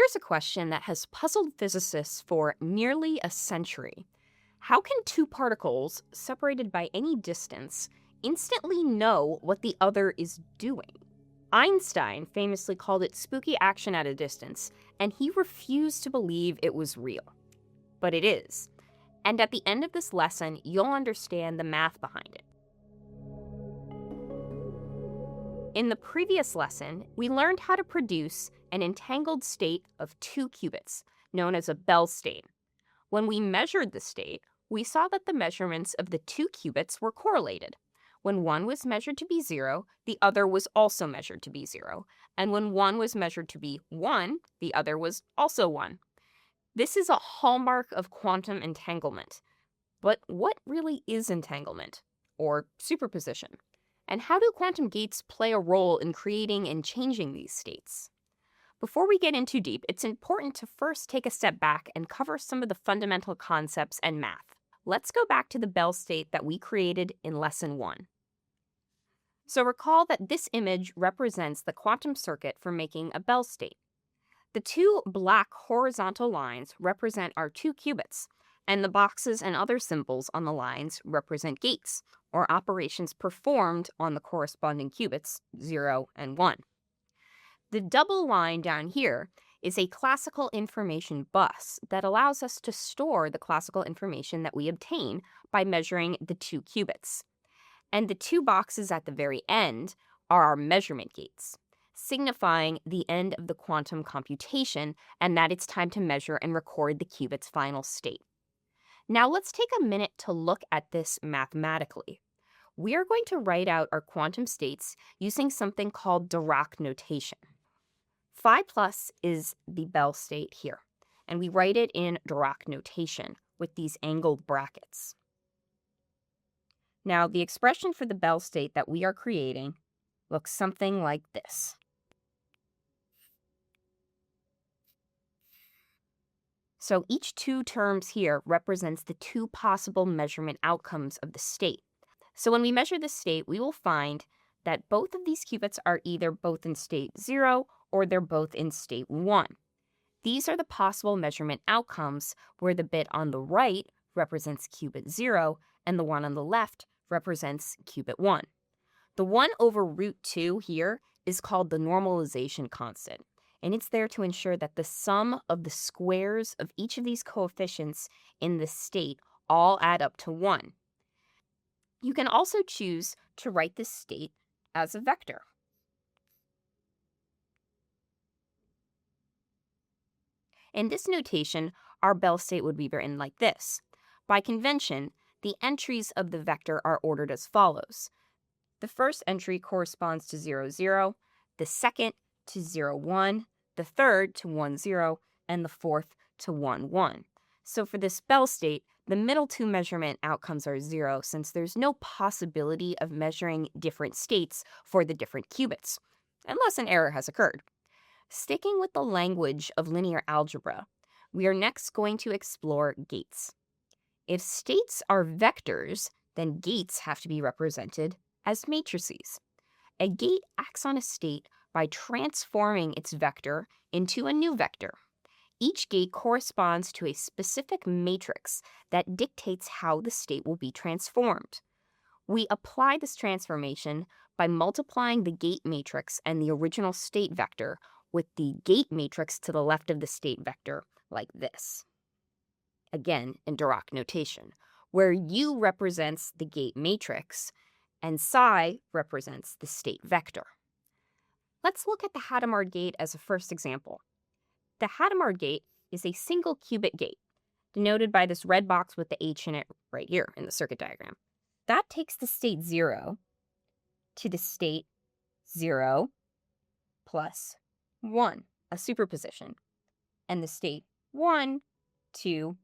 Here's a question that has puzzled physicists for nearly a century. How can two particles separated by any distance instantly know what the other is doing? Einstein famously called it spooky action at a distance, and he refused to believe it was real. But it is. And at the end of this lesson, you'll understand the math behind it. In the previous lesson, we learned how to produce an entangled state of 2 qubits, known as a Bell state. When we measured the state, we saw that the measurements of the 2 qubits were correlated. When one was measured to be 0, the other was also measured to be 0. And when one was measured to be 1, the other was also 1. This is a hallmark of quantum entanglement. But what really is entanglement, or superposition? And how do quantum gates play a role in creating and changing these states? Before we get in too deep, it's important to first take a step back and cover some of the fundamental concepts and math. Let's go back to the Bell state that we created in Lesson 1. So recall that this image represents the quantum circuit for making a Bell state. The 2 black horizontal lines represent our 2 qubits, and the boxes and other symbols on the lines represent gates, or operations performed on the corresponding qubits, 0 and 1. The double line down here is a classical information bus that allows us to store the classical information that we obtain by measuring the 2 qubits. And the 2 boxes at the very end are our measurement gates, signifying the end of the quantum computation and that it's time to measure and record the qubit's final state. Now let's take a minute to look at this mathematically. We are going to write out our quantum states using something called Dirac notation. Phi plus is the Bell state here, and we write it in Dirac notation with these angled brackets. Now, the expression for the Bell state that we are creating looks something like this. So each 2 terms here represents the 2 possible measurement outcomes of the state. So when we measure the state, we will find that both of these qubits are either both in state 0 or they're both in state 1. These are the possible measurement outcomes where the bit on the right represents qubit 0 and the one on the left represents qubit 1. The 1 over root 2 here is called the normalization constant, and it's there to ensure that the sum of the squares of each of these coefficients in the state all add up to 1. You can also choose to write this state as a vector. In this notation, our Bell state would be written like this. By convention, the entries of the vector are ordered as follows. The first entry corresponds to 0, 0, the second to 0, 1, the third to 1, 0, and the fourth to 1, 1. So for this Bell state, the middle 2 measurement outcomes are 0 since there's no possibility of measuring different states for the different qubits, unless an error has occurred. Sticking with the language of linear algebra, we are next going to explore gates. If states are vectors, then gates have to be represented as matrices. A gate acts on a state by transforming its vector into a new vector. Each gate corresponds to a specific matrix that dictates how the state will be transformed. We apply this transformation by multiplying the gate matrix and the original state vector with the gate matrix to the left of the state vector, like this. Again, in Dirac notation, where U represents the gate matrix and psi represents the state vector. Let's look at the Hadamard gate as a first example. The Hadamard gate is a single qubit gate, denoted by this red box with the H in it right here in the circuit diagram. That takes the state 0 to the state 0 plus 1, a superposition, and the state 1 to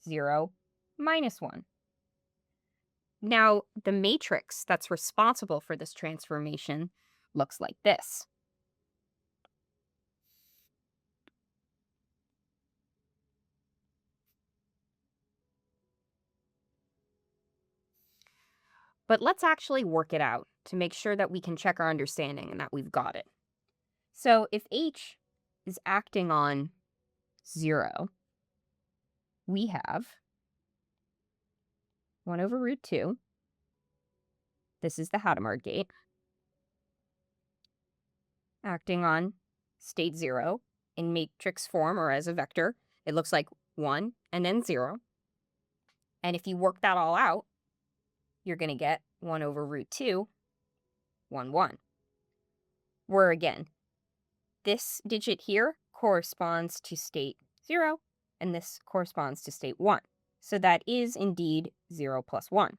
0 minus 1. Now, the matrix that's responsible for this transformation looks like this. But let's actually work it out to make sure that we can check our understanding and that we've got it. So if H is acting on 0, we have 1 over root 2. This is the Hadamard gate, acting on state 0 in matrix form or as a vector. It looks like 1 and then 0. And if you work that all out, you're going to get 1 over root 2, 1, 1. Where again, this digit here corresponds to state 0, and this corresponds to state 1. So that is indeed 0 plus 1.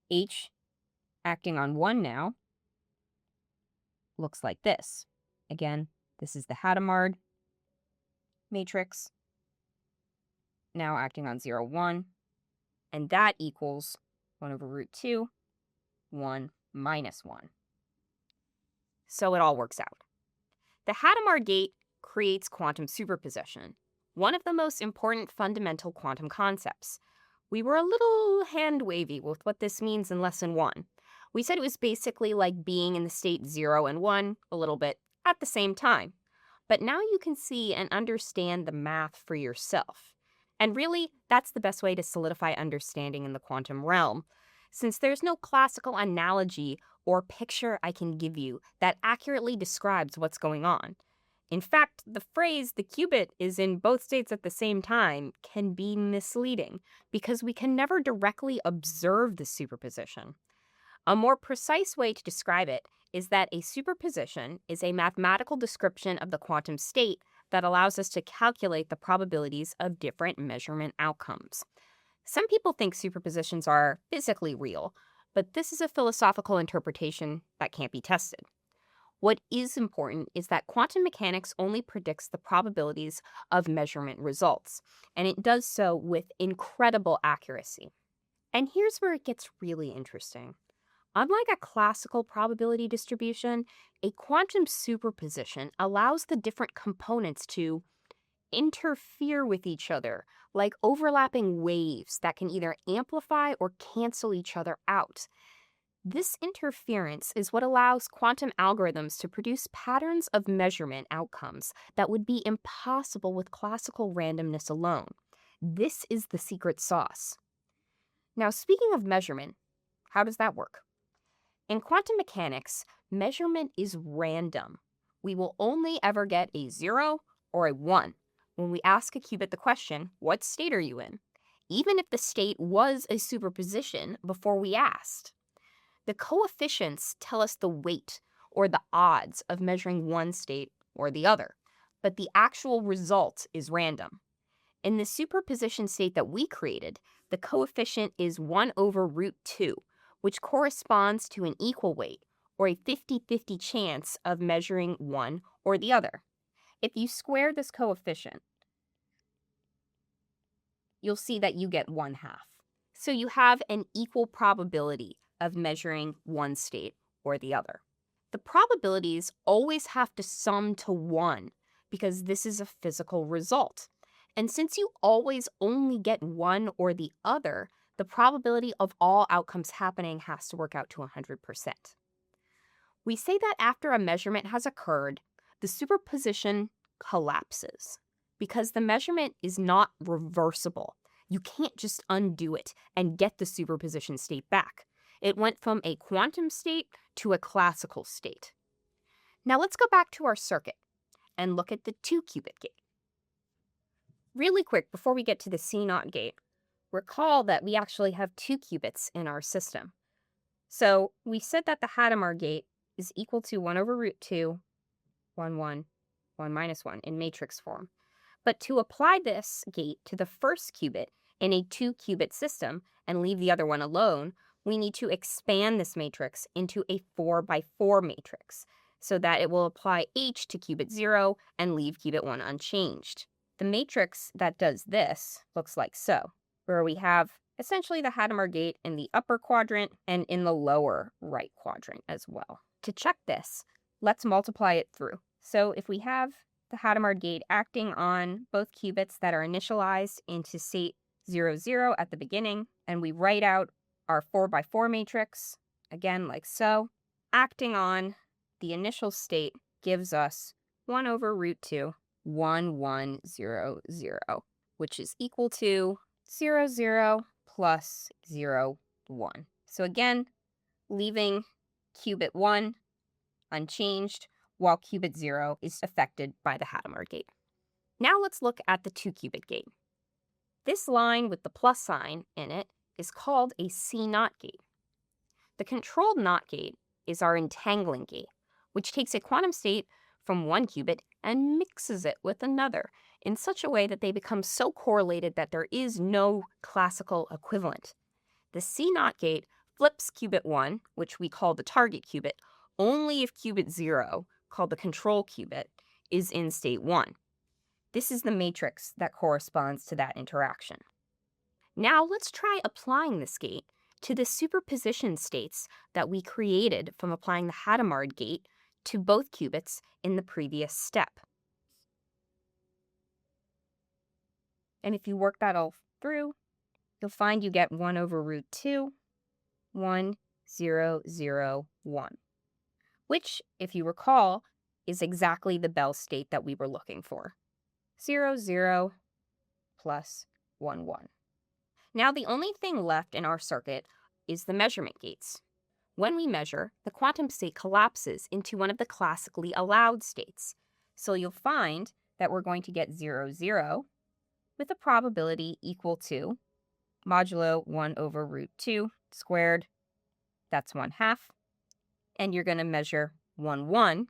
H acting on 1 now looks like this. Again, this is the Hadamard matrix, now acting on 0, 1, and that equals 1 over root 2, 1 minus 1. So it all works out. The Hadamard gate creates quantum superposition, one of the most important fundamental quantum concepts. We were a little hand-wavy with what this means in Lesson 1. We said it was basically like being in the state 0 and 1 a little bit at the same time. But now you can see and understand the math for yourself. And really, that's the best way to solidify understanding in the quantum realm, since there's no classical analogy or picture I can give you that accurately describes what's going on. In fact, the phrase the qubit is in both states at the same time can be misleading because we can never directly observe the superposition. A more precise way to describe it is that a superposition is a mathematical description of the quantum state that allows us to calculate the probabilities of different measurement outcomes. Some people think superpositions are physically real, but this is a philosophical interpretation that can't be tested. What is important is that quantum mechanics only predicts the probabilities of measurement results, and it does so with incredible accuracy. And here's where it gets really interesting. Unlike a classical probability distribution, a quantum superposition allows the different components to interfere with each other, like overlapping waves that can either amplify or cancel each other out. This interference is what allows quantum algorithms to produce patterns of measurement outcomes that would be impossible with classical randomness alone. This is the secret sauce. Now, speaking of measurement, how does that work? In quantum mechanics, measurement is random. We will only ever get a 0 or a 1 when we ask a qubit the question, what state are you in? Even if the state was a superposition before we asked. The coefficients tell us the weight or the odds of measuring one state or the other, but the actual result is random. In the superposition state that we created, the coefficient is 1 over root 2, which corresponds to an equal weight, or a 50-50 chance of measuring one or the other. If you square this coefficient, you'll see that you get 1/2. So you have an equal probability of measuring one state or the other. The probabilities always have to sum to 1 because this is a physical result. And since you always only get one or the other, the probability of all outcomes happening has to work out to 100%. We say that after a measurement has occurred, the superposition collapses because the measurement is not reversible. You can't just undo it and get the superposition state back. It went from a quantum state to a classical state. Now let's go back to our circuit and look at the 2-qubit gate. Really quick, before we get to the C0 gate, recall that we actually have 2 qubits in our system. So we said that the Hadamard gate is equal to 1 over root 2, 1, 1, 1 minus 1 in matrix form. But to apply this gate to the first qubit in a 2-qubit system and leave the other one alone, we need to expand this matrix into a 4x4 matrix so that it will apply H to qubit 0 and leave qubit 1 unchanged. The matrix that does this looks like so, where we have essentially the Hadamard gate in the upper quadrant and in the lower right quadrant as well. To check this, let's multiply it through. So if we have the Hadamard gate acting on both qubits that are initialized into state 0, 0 at the beginning, and we write out our 4x4 matrix, again like so, acting on the initial state gives us 1 over root 2, 1, 1, 0, 0, which is equal to 0, 0 plus 0, 1. So again, leaving qubit 1 unchanged, while qubit 0 is affected by the Hadamard gate. Now let's look at the 2-qubit gate. This line with the plus sign in it is called a C0 gate. The controlled NOT gate is our entangling gate, which takes a quantum state from one qubit and mixes it with another in such a way that they become so correlated that there is no classical equivalent. The C0 gate flips qubit 1, which we call the target qubit, only if qubit 0, called the control qubit, is in state 1. This is the matrix that corresponds to that interaction. Now let's try applying this gate to the superposition states that we created from applying the Hadamard gate to both qubits in the previous step. And if you work that all through, you'll find you get 1 over root 2, 1, 0, 0, 1, which, if you recall, is exactly the Bell state that we were looking for. 0, 0 plus 1, 1. Now the only thing left in our circuit is the measurement gates. When we measure, the quantum state collapses into one of the classically allowed states. So you'll find that we're going to get 0, 0 with a probability equal to modulo 1 over root 2 squared, that's 1/2. And you're going to measure 1, 1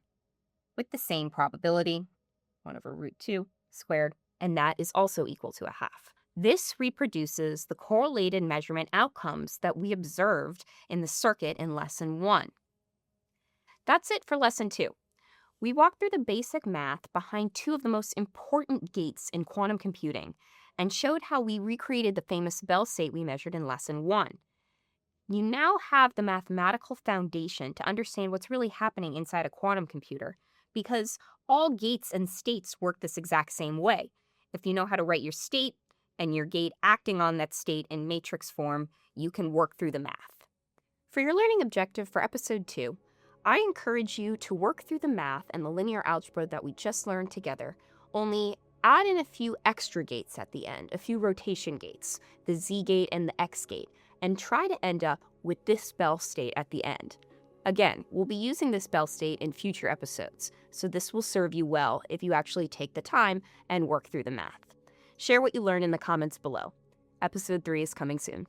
with the same probability, 1 over root 2 squared, and that is also equal to 1/2. This reproduces the correlated measurement outcomes that we observed in the circuit in Lesson 1. That's it for Lesson 2. We walked through the basic math behind two of the most important gates in quantum computing and showed how we recreated the famous Bell state we measured in Lesson 1. You now have the mathematical foundation to understand what's really happening inside a quantum computer, because all gates and states work this exact same way. If you know how to write your state and your gate acting on that state in matrix form, you can work through the math. For your learning objective for Episode 2, I encourage you to work through the math and the linear algebra that we just learned together, only add in a few extra gates at the end, a few rotation gates, the Z gate and the X gate, and try to end up with this Bell state at the end. Again, we'll be using this Bell state in future episodes, so this will serve you well if you actually take the time and work through the math. Share what you learned in the comments below. Episode 3 is coming soon.